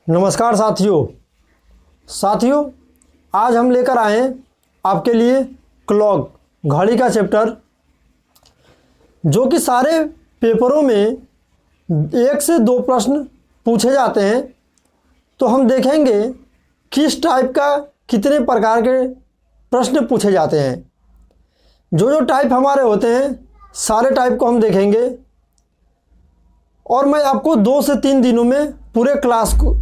नमस्कार साथियों आज हम लेकर आए हैं आपके लिए क्लॉक घड़ी का चैप्टर, जो कि सारे पेपरों में 1 से 2 प्रश्न पूछे जाते हैं। तो हम देखेंगे किस टाइप का कितने प्रकार के प्रश्न पूछे जाते हैं। जो टाइप हमारे होते हैं सारे टाइप को हम देखेंगे, और मैं आपको 2 से 3 दिनों में पूरे क्लास को,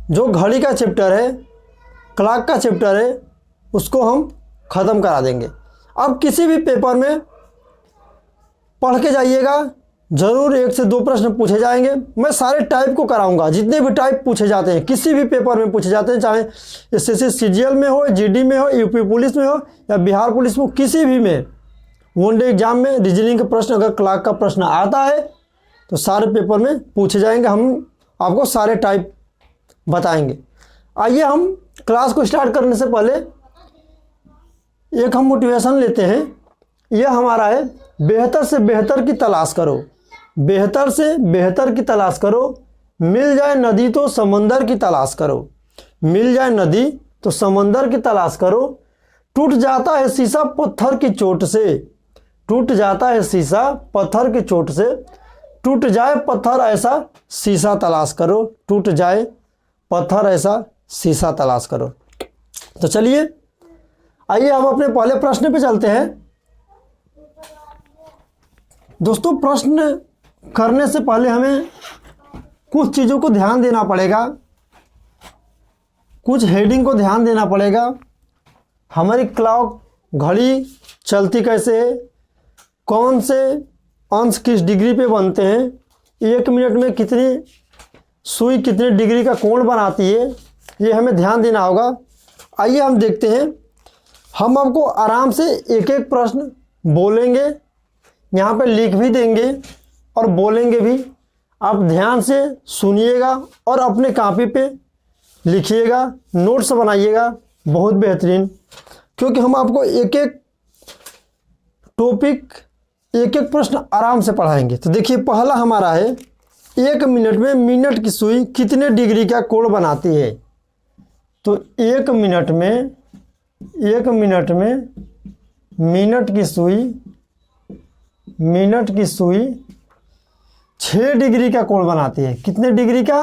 जो घड़ी का चैप्टर है, क्लॉक का चैप्टर है, उसको हम ख़त्म करा देंगे। अब किसी भी पेपर में पढ़ के जाइएगा, ज़रूर 1 से 2 प्रश्न पूछे जाएंगे। मैं सारे टाइप को कराऊंगा, जितने भी टाइप पूछे जाते हैं, किसी भी पेपर में पूछे जाते हैं, चाहे एसएससी सीजीएल में हो, जीडी में हो, यूपी पुलिस में हो या बिहार पुलिस में, किसी भी में वनडे एग्जाम में रीजनिंग का प्रश्न, अगर क्लॉक का प्रश्न आता है तो सारे पेपर में पूछे जाएंगे। हम आपको सारे टाइप बताएंगे। आइए हम क्लास को स्टार्ट करने से पहले एक हम मोटिवेशन लेते हैं। यह हमारा है, बेहतर से बेहतर की तलाश करो, बेहतर से बेहतर की तलाश करो, मिल जाए नदी तो समंदर की तलाश करो, मिल जाए नदी तो समंदर की तलाश करो, टूट जाता है शीशा पत्थर की चोट से, टूट जाता है शीशा पत्थर की चोट से, टूट जाए पत्थर ऐसा शीशा तलाश करो, टूट जाए पत्थर ऐसा शीशा तलाश करो। तो चलिए आइए हम अपने पहले प्रश्न पे चलते हैं। दोस्तों, प्रश्न करने से पहले हमें कुछ चीज़ों को ध्यान देना पड़ेगा, कुछ हेडिंग को ध्यान देना पड़ेगा। हमारी क्लॉक घड़ी चलती कैसे है, कौन से अंश किस डिग्री पे बनते हैं, 1 मिनट में कितनी सुई कितने डिग्री का कोण बनाती है, ये हमें ध्यान देना होगा। आइए हम देखते हैं। हम आपको आराम से एक एक प्रश्न बोलेंगे, यहाँ पे लिख भी देंगे और बोलेंगे भी। आप ध्यान से सुनिएगा और अपने कॉपी पे लिखिएगा, नोट्स बनाइएगा, बहुत बेहतरीन, क्योंकि हम आपको एक एक टॉपिक, एक एक प्रश्न आराम से पढ़ाएंगे। तो देखिए, पहला हमारा है, 1 मिनट में मिनट की सुई कितने डिग्री का कोण बनाती है। तो 1 मिनट में मिनट की सुई 6 डिग्री का कोण बनाती है। कितने डिग्री का?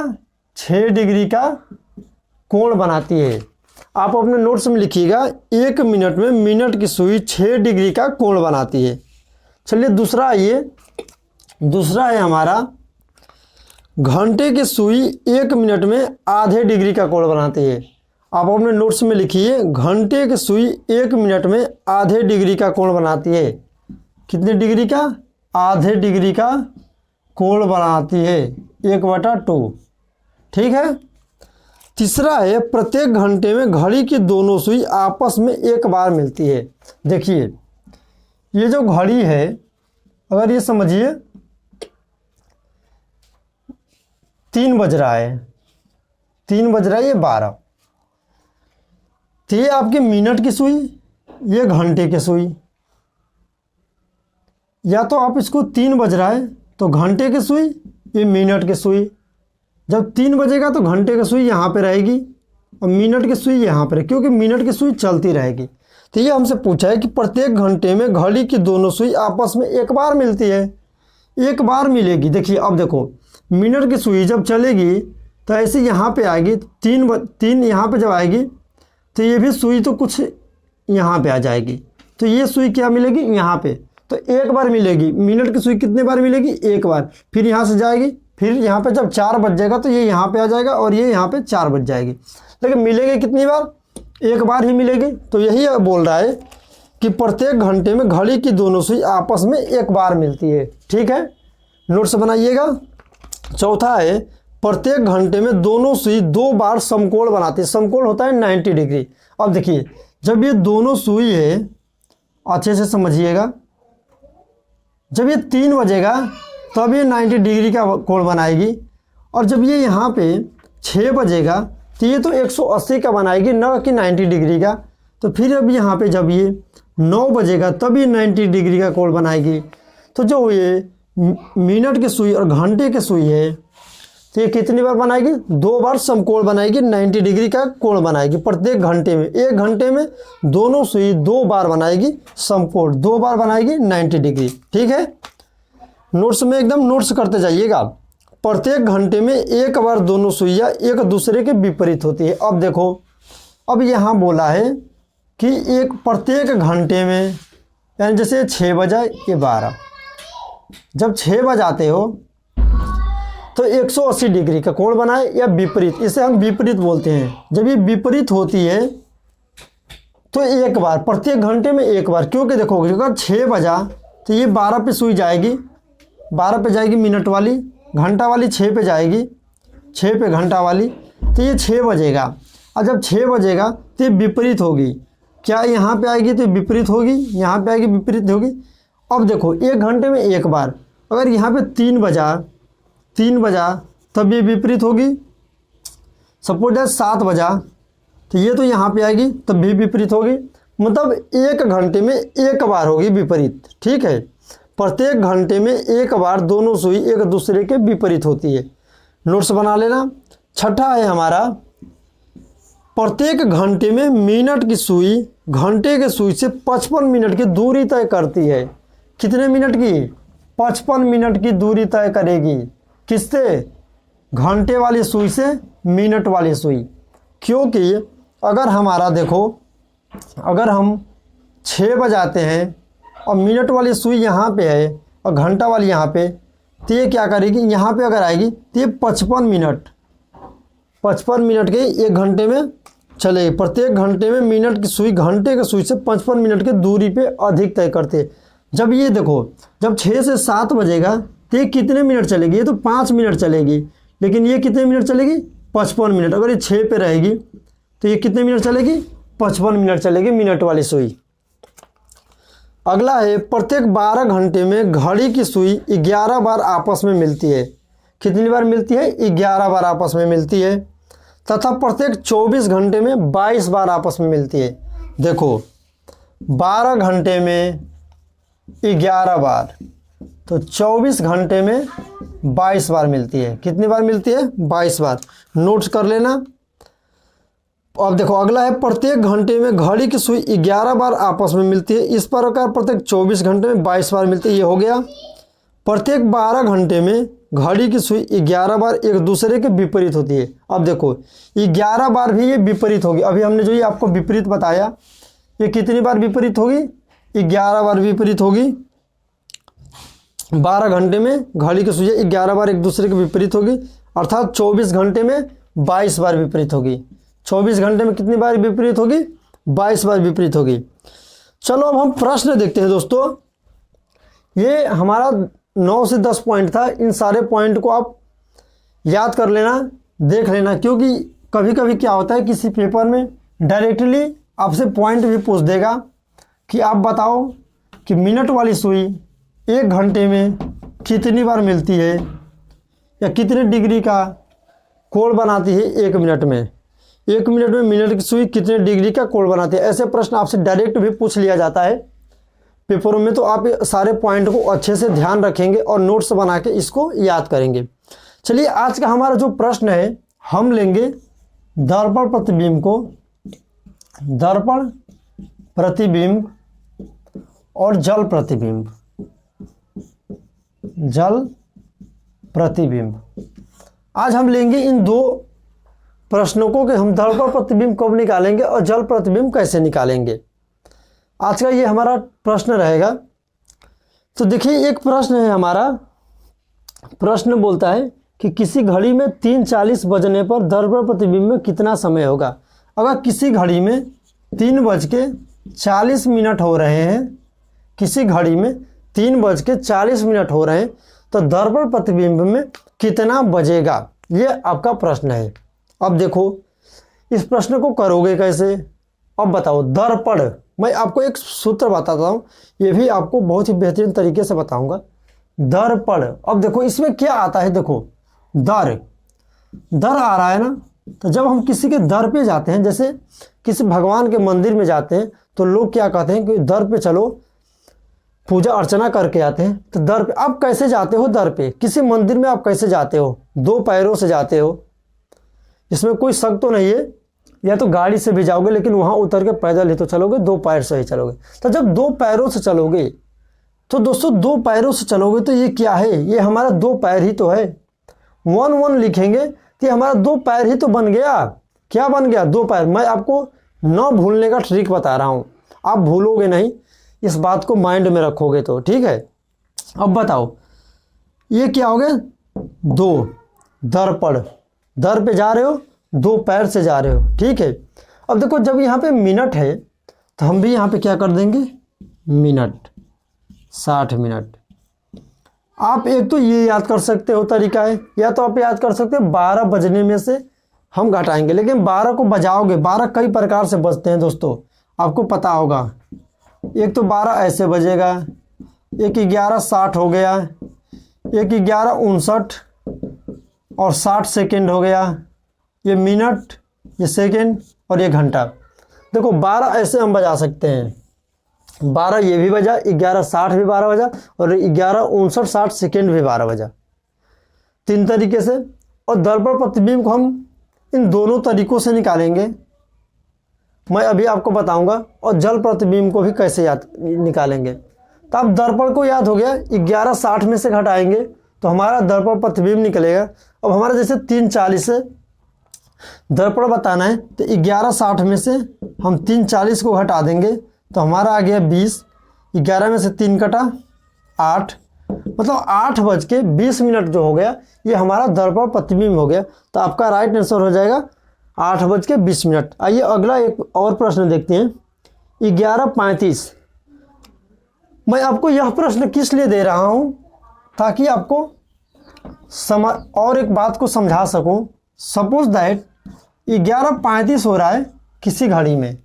6 डिग्री का कोण बनाती है। आप अपने नोट्स में लिखिएगा, 1 मिनट में मिनट की सुई 6 डिग्री का कोण बनाती है। चलिए दूसरा आइए, दूसरा है हमारा, घंटे की सुई 1 मिनट में आधे डिग्री का कोण बनाती है। आप अपने नोट्स में लिखिए, घंटे की सुई 1 मिनट में आधे डिग्री का कोण बनाती है। कितने डिग्री का? आधे डिग्री का कोण बनाती है, 1/2। ठीक है। तीसरा है, प्रत्येक घंटे में घड़ी की दोनों सुई आपस में एक बार मिलती है। देखिए, ये जो घड़ी है, अगर ये समझिए 3 बज रहा है, 3 बज रहा है, ये 12, तो ये आपकी मिनट की सुई, ये घंटे की सुई। या तो आप इसको 3 बज रहा है तो घंटे की सुई, ये मिनट की सुई। जब 3 बजेगा तो घंटे की सुई यहाँ पे रहेगी और मिनट की सुई यहाँ पे, क्योंकि मिनट की सुई चलती रहेगी। तो ये हमसे पूछा है कि प्रत्येक घंटे में घड़ी की दोनों सुई आपस में एक बार मिलती है, एक बार मिलेगी। देखिए, अब देखो, मिनट की सुई जब चलेगी तो ऐसे यहाँ पे आएगी, 3 यहाँ पे जब आएगी तो ये भी सुई तो कुछ यहाँ पे आ जाएगी। तो ये सुई क्या मिलेगी? यहाँ पे, तो एक बार मिलेगी। मिनट की सुई कितने बार मिलेगी? एक बार। फिर यहाँ से जाएगी, फिर यहाँ पे जब 4 बज जाएगा तो ये यहाँ पे आ जाएगा और ये यहाँ पे 4 बज जाएगी। लेकिन मिलेगी कितनी बार? एक बार ही मिलेगी। तो यही बोल रहा है कि प्रत्येक घंटे में घड़ी की दोनों सुई आपस में एक बार मिलती है। ठीक है, नोट्स बनाइएगा। चौथा है, प्रत्येक घंटे में दोनों सुई 2 बार समकोण बनाती है। समकोण होता है 90 डिग्री। अब देखिए, जब ये दोनों सुई है, अच्छे से समझिएगा, जब ये 3 बजेगा तब ये 90 डिग्री का कोण बनाएगी, और जब ये यहाँ पे 6 बजेगा तो ये तो 180 का बनाएगी, न कि 90 डिग्री का। तो फिर अब यहाँ पे जब ये 9 बजेगा तब ये 90 डिग्री का कोण बनाएगी। तो जो ये मिनट की सुई और घंटे की सुई है, तो तो ये कितनी बार बनाएगी? 2 बार समकोण बनाएगी, 90 डिग्री का कोण बनाएगी प्रत्येक घंटे में। 1 घंटे में दोनों सुई 2 बार बनाएगी समकोण, 2 बार बनाएगी 90 डिग्री। ठीक है, नोट्स में एकदम नोट्स करते जाइएगा। प्रत्येक घंटे में 1 बार दोनों सुइयाँ एक दूसरे के विपरीत होती है। अब देखो, अब यहाँ बोला है कि एक प्रत्येक घंटे में, यानी जैसे 6 बजा ये 12, जब 6 बजाते हो तो 180 डिग्री का कोण बनाए या विपरीत, इसे हम विपरीत बोलते हैं। जब ये विपरीत होती है तो 1 बार, प्रत्येक घंटे में 1 बार, क्योंकि देखो अगर 6 बजा तो ये 12 पे सुई जाएगी, 12 पे जाएगी मिनट वाली, घंटा वाली 6 पे जाएगी, 6 पे घंटा वाली, तो ये 6 बजेगा। और जब 6 बजेगा तो ये विपरीत होगी, क्या यहाँ पे आएगी तो विपरीत होगी, यहाँ पे आएगी विपरीत होगी। अब देखो 1 घंटे में 1 बार, अगर यहाँ पे 3 बजा तब ये विपरीत होगी। सपोज दैट 7 बजा तो ये तो यहाँ पे आएगी तब भी विपरीत होगी। मतलब 1 घंटे में 1 बार होगी विपरीत। ठीक है, प्रत्येक घंटे में 1 बार दोनों सुई एक दूसरे के विपरीत होती है। नोट्स बना लेना। छठा है हमारा, प्रत्येक घंटे में मिनट की सुई घंटे के सुई से 55 मिनट की दूरी तय करती है। कितने मिनट की? 55 मिनट की दूरी तय करेगी। किससे? घंटे वाली सुई से मिनट वाली सुई। क्योंकि अगर हमारा देखो, अगर हम 6 बजाते हैं और मिनट वाली सुई यहाँ पे है और घंटा वाली यहाँ पे, तो ये क्या करेगी? यहाँ पे अगर आएगी तो ये 55 मिनट के 1 घंटे में चलेगी। प्रत्येक घंटे में मिनट की सुई घंटे के सुई से 55 मिनट की दूरी पे अधिक तय करते हैं। जब ये देखो, जब 6 से 7 बजेगा तो ये कितने मिनट चलेगी? ये तो 5 मिनट चलेगी, लेकिन ये कितने मिनट चलेगी? 55 मिनट। अगर ये 6 पे रहेगी तो ये कितने मिनट चलेगी? 55 मिनट चलेगी मिनट वाली सुई। अगला है, प्रत्येक 12 घंटे में घड़ी की सुई 11 बार आपस में मिलती है। कितनी बार मिलती है? 11 बार आपस में मिलती है। तथा प्रत्येक 24 घंटे में 22 बार आपस में मिलती है। देखो 12 घंटे में 11 बार, तो 24 घंटे में 22 बार मिलती है। कितनी बार मिलती है? 22 बार। नोट्स कर लेना। अब देखो अगला है, प्रत्येक घंटे में घड़ी की सुई 11 बार आपस में मिलती है। इस प्रकार प्रत्येक 24 घंटे में 22 बार मिलती है। ये हो गया। प्रत्येक 12 घंटे में घड़ी की सुई 11 बार एक दूसरे के विपरीत होती है। अब देखो 11 बार भी ये विपरीत होगी। अभी हमने जो ये आपको विपरीत बताया, ये कितनी बार विपरीत होगी? 11 बार विपरीत होगी। 12 घंटे में घड़ी की सुई 11 बार एक दूसरे के विपरीत होगी, अर्थात 24 घंटे में 22 बार विपरीत होगी। 24 घंटे में कितनी बार विपरीत होगी? 22 बार विपरीत होगी। चलो अब हम प्रश्न देखते हैं दोस्तों। ये हमारा 9 से 10 पॉइंट था। इन सारे पॉइंट को आप याद कर लेना, देख लेना, क्योंकि कभी कभी क्या होता है किसी पेपर में डायरेक्टली आपसे पॉइंट भी पूछ देगा कि आप बताओ कि मिनट वाली सुई 1 घंटे में कितनी बार मिलती है, या कितने डिग्री का कोण बनाती है 1 मिनट में। 1 मिनट में मिनट की सुई कितने डिग्री का कोण बनाती है। ऐसे प्रश्न आपसे डायरेक्ट भी पूछ लिया जाता है पेपरों में। तो आप सारे पॉइंट को अच्छे से ध्यान रखेंगे और नोट्स बना के इसको याद करेंगे। चलिए आज का हमारा जो प्रश्न है, हम लेंगे दर्पण प्रतिबिंब को, दर्पण प्रतिबिंब और जल प्रतिबिंब। जल प्रतिबिंब आज हम लेंगे इन 2 प्रश्नों को कि हम दर्पण प्रतिबिंब कब निकालेंगे और जल प्रतिबिंब कैसे निकालेंगे। आज का ये हमारा प्रश्न रहेगा। तो देखिए एक प्रश्न है हमारा। प्रश्न बोलता है कि किसी घड़ी में 3:40 बजने पर दर्पण प्रतिबिंब में कितना समय होगा। अगर किसी घड़ी में 3:40 हो रहे हैं, किसी घड़ी में 3:40 हो रहे हैं, तो दर्पण प्रतिबिंब में कितना बजेगा, ये आपका प्रश्न है। अब देखो इस प्रश्न को करोगे कैसे, अब बताओ। दर्पण, मैं आपको एक सूत्र बताता हूँ, ये भी आपको बहुत ही बेहतरीन तरीके से बताऊंगा। दर्पण, अब देखो इसमें क्या आता है, देखो दर आ रहा है ना। तो जब हम किसी के दर पे जाते हैं, जैसे किसी भगवान के मंदिर में जाते हैं, तो लोग क्या कहते हैं कि दर पे चलो, पूजा अर्चना करके आते हैं तो दर पे आप कैसे जाते हो, दर पे किसी मंदिर में आप कैसे जाते हो, 2 पैरों से जाते हो, इसमें कोई शक तो नहीं है। या तो गाड़ी से भी जाओगे लेकिन वहाँ उतर के पैदल ही तो चलोगे, 2 पैर से ही चलोगे। तो जब 2 पैरों से चलोगे तो दोस्तों 2 पैरों से चलोगे तो ये क्या है, ये हमारा 2 पैर ही तो है। 1 लिखेंगे तो ये हमारा 2 पैर ही तो बन गया। क्या बन गया, 2 पैर। मैं आपको न भूलने का ट्रिक बता रहा हूँ, आप भूलोगे नहीं, इस बात को माइंड में रखोगे तो ठीक है। अब बताओ ये क्या हो गया, 2 दर्पण, दर पे जा रहे हो, 2 पैर से जा रहे हो, ठीक है। अब देखो जब यहाँ पे मिनट है तो हम भी यहाँ पे क्या कर देंगे, मिनट, 60 मिनट। आप एक तो ये याद कर सकते हो तरीका है, या तो आप याद कर सकते हो 12 बजने में से हम घटाएंगे, लेकिन 12 को बजाओगे, 12 कई प्रकार से बजते हैं दोस्तों, आपको पता होगा। एक तो 12 ऐसे बजेगा, एक 11:60 हो गया, एक 11:59 और 60 सेकेंड हो गया, ये मिनट, ये सेकेंड और ये घंटा। देखो 12 ऐसे हम बजा सकते हैं, 12 ये भी बजा, 11:60 भी 12 बजा और 11:59 60 सेकेंड भी 12 बजा, 3 तरीके से। और दर्पण प्रतिबिंब को हम इन दोनों तरीकों से निकालेंगे, मैं अभी आपको बताऊंगा। और जल प्रतिबिंब को भी कैसे याद निकालेंगे। तो आप दर्पण को याद हो गया, 11:60 में से घटाएंगे तो हमारा दर्पण प्रतिबिंब निकलेगा। अब हमारा जैसे 3:40 से दर्पण बताना है तो 11:60 में से हम 3:40 को घटा देंगे तो हमारा आ गया 20, 11 में से 3 कटा 8, मतलब 8:20 जो हो गया ये हमारा दर्पण प्रतिबिंब हो गया। तो आपका राइट आंसर हो जाएगा 8:20। आइए अगला एक और प्रश्न देखते हैं, 11:35। मैं आपको यह प्रश्न किस लिए दे रहा हूँ, ताकि आपको और एक बात को समझा सकूं। सपोज दैट 11:35 हो रहा है किसी घड़ी में,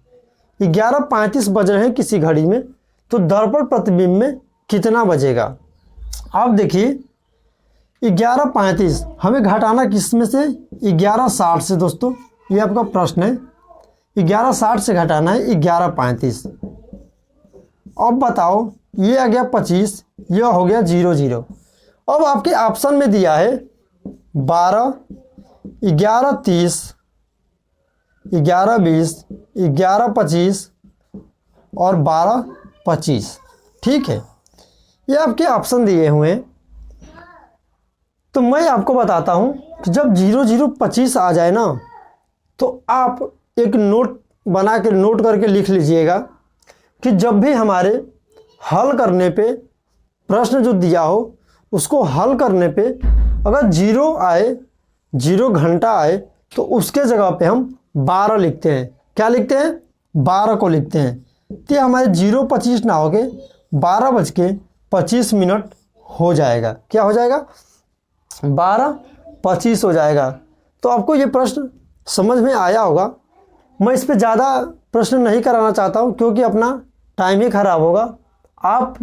11:35 बज रहे हैं किसी घड़ी में, तो दर्पण प्रतिबिंब में कितना बजेगा। आप देखिए 11:35 हमें घटाना किस में से, 11:60 से। दोस्तों ये आपका प्रश्न है, 11:60 से घटाना है 11:35। अब बताओ ये आ गया 25, यह हो गया 00। अब आपके ऑप्शन में दिया है 12, 11:30, 11:20, 11:25 और 12:25, ठीक है। ये आपके ऑप्शन दिए हुए हैं। तो मैं आपको बताता हूं कि जब 00:25 आ जाए ना, तो आप एक नोट बना के नोट करके लिख लीजिएगा कि जब भी हमारे हल करने पे प्रश्न जो दिया हो उसको हल करने पे अगर 0 आए, 0 घंटा आए, तो उसके जगह पे हम 12 लिखते हैं। क्या लिखते हैं, 12 को लिखते हैं। तो हमारे 0:25 ना होके 12:25 हो जाएगा। क्या हो जाएगा, 12:25 हो जाएगा। तो आपको ये प्रश्न समझ में आया होगा। मैं इस पे ज़्यादा प्रश्न नहीं कराना चाहता हूँ क्योंकि अपना टाइम ही खराब होगा। आप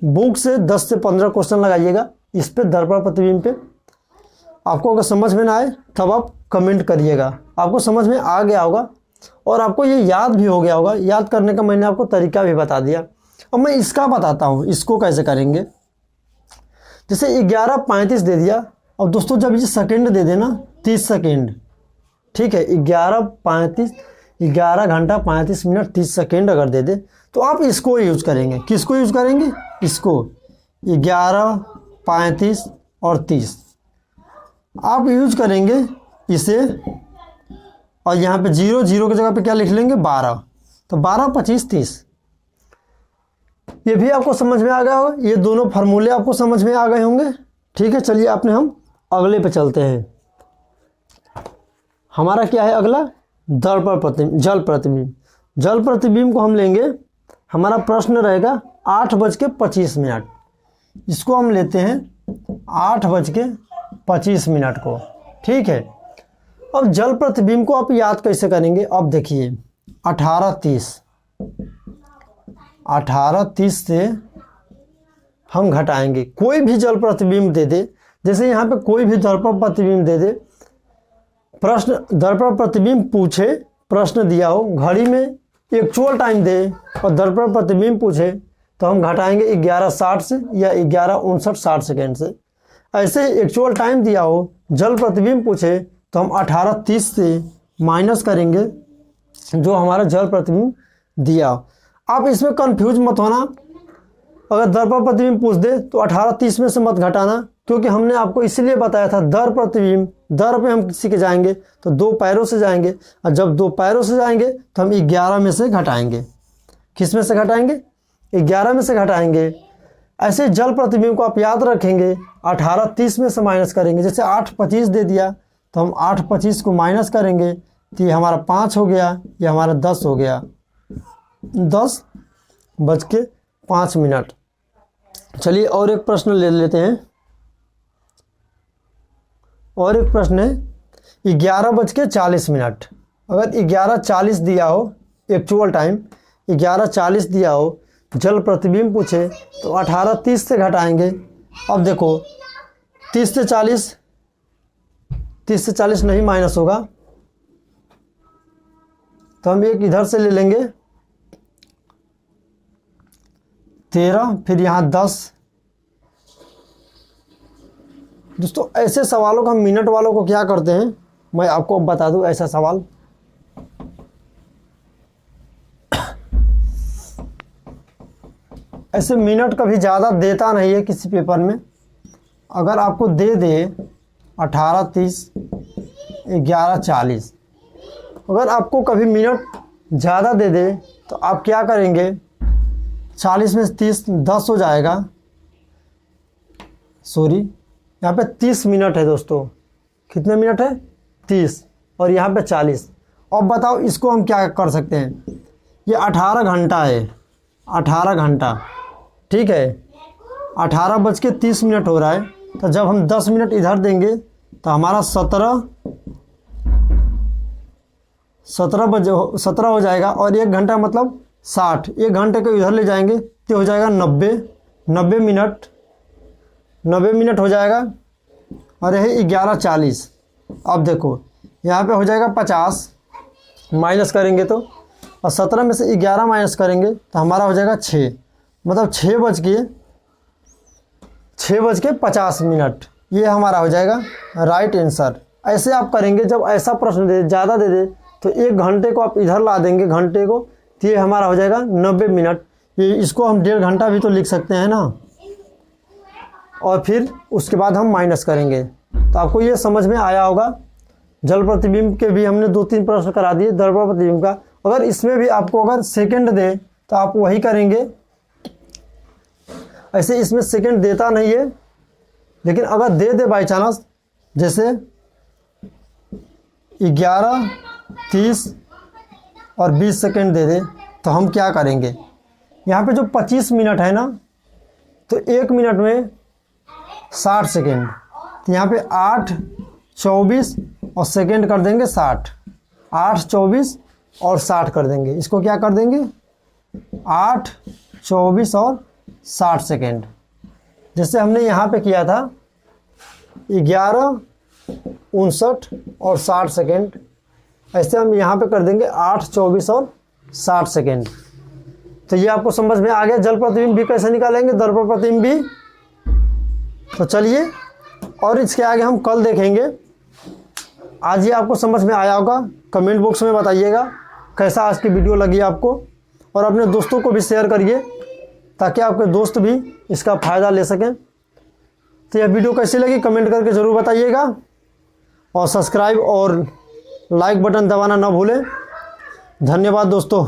बुक से 10 से 15 क्वेश्चन लगाइएगा इस पे, दर्पण प्रतिबिंब पे। आपको अगर समझ में ना आए तब आप कमेंट करिएगा। आपको समझ में आ गया होगा और आपको ये याद भी हो गया होगा। याद करने का मैंने आपको तरीका भी बता दिया। अब मैं इसका बताता हूँ, इसको कैसे करेंगे। जैसे 11:35 दे दिया, अब दोस्तों जब ये सेकेंड दे देना 30 सेकेंड, ठीक है। 11:35, 11 घंटा 35 मिनट 30 सेकेंड अगर दे दे तो आप इसको यूज़ करेंगे। किसको यूज़ करेंगे, इसको। 11, 35 और 30 आप यूज करेंगे इसे। और यहाँ पे 0 की जगह पे क्या लिख लेंगे, 12। तो 12, 25, 30 ये भी आपको समझ में आ गया होगा। ये दोनों फार्मूले आपको समझ में आ गए होंगे, ठीक है। चलिए आपने हम अगले पे चलते हैं। हमारा क्या है अगला, दर्पण प्रतिबिंब, जल प्रतिबिंब। जल प्रतिबिंब को हम लेंगे, हमारा प्रश्न रहेगा 8:25। इसको हम लेते हैं 8:25 को, ठीक है। अब जल प्रतिबिंब को आप याद कैसे करेंगे। अब देखिए 18:30 से हम घटाएंगे। कोई भी जल प्रतिबिंब दे दे, जैसे यहाँ पे कोई भी दर्पण प्रतिबिंब दे दे, प्रश्न दर्पण प्रतिबिंब पूछे, प्रश्न दिया हो, घड़ी में एक्चुअल टाइम दे और दर्पण प्रतिबिंब पूछे तो हम घटाएंगे 11:60 से या 11:59 सेकेंड से। ऐसे एक्चुअल टाइम दिया हो, जल प्रतिबिंब पूछे तो हम 18:30 से माइनस करेंगे जो हमारा जल प्रतिबिंब दिया। आप इसमें कंफ्यूज मत होना, अगर दर्पण प्रतिबिंब पूछ दे तो 18:30 में से मत घटाना, क्योंकि हमने आपको इसलिए बताया था दर प्रतिबिंब, दर पे हम किसी के जाएंगे तो 2 पैरों से जाएंगे, और जब 2 पैरों से जाएंगे तो हम 11 में से घटाएंगे। किस में से घटाएंगे? 11 में से घटाएंगे। ऐसे जल प्रतिबिंब को आप याद रखेंगे, 18:30 में से माइनस करेंगे। जैसे 8:25 दे दिया तो हम 8:25 को माइनस करेंगे तो ये हमारा 5 हो गया, ये हमारा 10 हो गया। 10:05। चलिए और एक प्रश्न ले लेते हैं। और एक प्रश्न है 11:40। अगर 11:40 दिया हो, एक्चुअल टाइम 11:40 दिया हो, जल प्रतिबिंब पूछे तो 18:30 से घटाएंगे। अब देखो 30 से 40 नहीं माइनस होगा, तो हम एक इधर से ले लेंगे 13, फिर यहाँ 10। दोस्तों ऐसे सवालों को हम मिनट वालों को क्या करते हैं, मैं आपको बता दूं। ऐसा सवाल ऐसे मिनट कभी ज़्यादा देता नहीं है किसी पेपर में। अगर आपको दे दे 18:30, 11:40, अगर आपको कभी मिनट ज़्यादा दे दे तो आप क्या करेंगे, 40 में से 30 10 हो जाएगा। सॉरी, यहाँ पे 30 मिनट है दोस्तों। कितने मिनट है? 30, और यहाँ पे 40। अब बताओ इसको हम क्या कर सकते हैं। ये 18 घंटा है, 18 घंटा, ठीक है। 18:30 हो रहा है, तो जब हम 10 मिनट इधर देंगे तो हमारा 17 हो जाएगा। और 1 घंटा मतलब 60। 1 घंटे को इधर ले जाएंगे तो हो जाएगा 90 मिनट। 90 मिनट हो जाएगा। और यह 11:40। अब देखो यहाँ पे हो जाएगा 50, माइनस करेंगे तो, और 17 में से 11 माइनस करेंगे तो हमारा हो जाएगा 6, मतलब 6:50। ये हमारा हो जाएगा राइट आंसर। ऐसे आप करेंगे, जब ऐसा प्रश्न दे ज़्यादा दे दे तो 1 घंटे को आप इधर ला देंगे, घंटे को, तो ये हमारा हो जाएगा 90 मिनट। ये इसको हम 1.5 घंटा भी तो लिख सकते हैं ना। और फिर उसके बाद हम माइनस करेंगे। तो आपको ये समझ में आया होगा। जल प्रतिबिंब के भी हमने 2-3 प्रश्न करा दिए, दर्पण प्रतिबिंब का। अगर इसमें भी आपको अगर सेकंड दे तो आप वही करेंगे। ऐसे इसमें सेकंड देता नहीं है, लेकिन अगर दे दे बाई चांस, जैसे 11, 30 और 20 सेकंड दे दे, तो हम क्या करेंगे। यहाँ पे जो 25 मिनट है ना, तो 1 मिनट में 60 सेकेंड, तो यहाँ पे 8, 24 और सेकेंड कर देंगे 60। 8, 24 और 60 कर देंगे। इसको क्या कर देंगे, 8, 24 और 60 सेकेंड। जैसे हमने यहाँ पे किया था 11, 59 और 60 सेकेंड, ऐसे हम यहाँ पे कर देंगे 8, 24 और 60 सेकेंड। तो ये आपको समझ में आ गया जल प्रतिबिंब भी कैसे निकालेंगे, दर्पण प्रतिबिंब भी। तो चलिए और इसके आगे हम कल देखेंगे। आज ये आपको समझ में आया होगा। कमेंट बॉक्स में बताइएगा कैसा आज की वीडियो लगी आपको, और अपने दोस्तों को भी शेयर करिए ताकि आपके दोस्त भी इसका फ़ायदा ले सकें। तो यह वीडियो कैसी लगी कमेंट करके ज़रूर बताइएगा, और सब्सक्राइब और लाइक बटन दबाना ना भूलें। धन्यवाद दोस्तों।